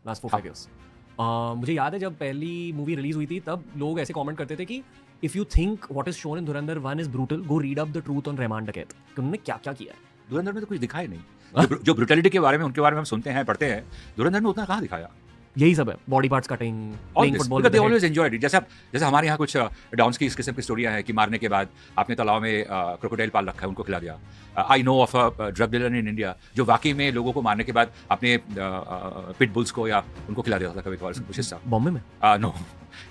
Last 4-5 years. मुझे याद है जब पहली मूवी रिलीज हुई थी तब लोग ऐसे कमेंट करते थे कि if you think what is shown in Dhurandhar 1 is brutal, go read up the truth on Rahman डकैत। कि उन्होंने क्या क्या किया है। धुरंधर में तो कुछ दिखा ही नहीं। जो ब्रुटैलिटी के बारे में, उनके बारे में हम सुनते हैं, पढ़ते हैं, धुरंधर में उतना कहाँ दिखाया। यही सब है, body parts cutting, All playing this, football. because they always enjoyed it. जैसे हमारे यहाँ कुछ डॉन्स की इस किस्म की स्टोरियाँ हैं कि मारने के बाद आपने तालाब में क्रोकोडाइल पाल रखा है, उनको खिला दिया। I know of a drug dealer in India जो वाकई में लोगों को मारने के बाद अपने पिट बुल्स को या उनको खिला देता था कभी कभार कुछ हिस्सा। बॉम्बे में? No,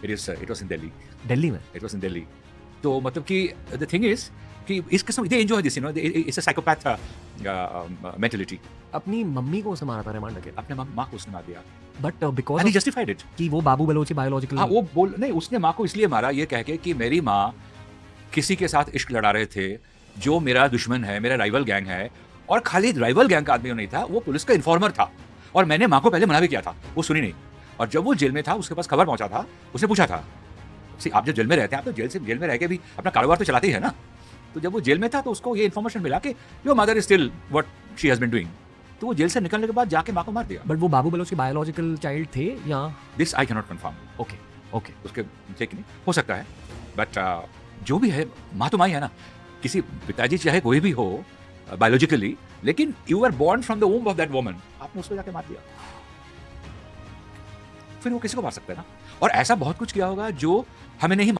it was in Delhi. Delhi में? It was in Delhi. तो मतलब कि द थिंग इज कि इस किस्म they enjoy this, you know, it's a psychopath mentality. अपनी मम्मी को उसने मारा था रहमान डकैत, अपने माँ को उसने मार दिया, but because and he justified it कि वो बाबू बलोची बायोलॉजिकल। हाँ, वो बोल नहीं, उसने माँ को इसलिए मारा ये कह के कि मेरी माँ किसी के साथ इश्क लड़ा रहे थे जो मेरा दुश्मन है, मेरा राइवल गैंग है, और खाली राइवल गैंग का आदमी नहीं था, वो पुलिस का इन्फॉर्मर था, और मैंने माँ को पहले मना भी किया था, वो सुनी नहीं। और जब वो जेल में था उसके पास खबर पहुंचा था, उसने पूछा था, आप जब जेल में रहते हैं, आप तो जेल में रह के भी अपना कारोबार तो चलाते ही है ना। तो जब वो जेल में था तो उसको ये इन्फॉर्मेशन मिला कि your mother is still what she has been doing. तो वो जेल से निकलने के बाद जाके माँ को मार दिया। बट वो बाबू बलोच के बायोलॉजिकल चाइल्ड थे या? This I can not confirm. Okay उसके ठीक नहीं हो सकता है, बट जो भी है, माँ तो माँ ही है ना। किसी पिताजी चाहे कोई भी हो बायोलॉजिकली, लेकिन you are born from the womb of that woman, आपने उसको जाके मार दिया, फिर वो किसी को मार सकता है ना। और ऐसा बहुत कुछ किया होगा जो हमें नहीं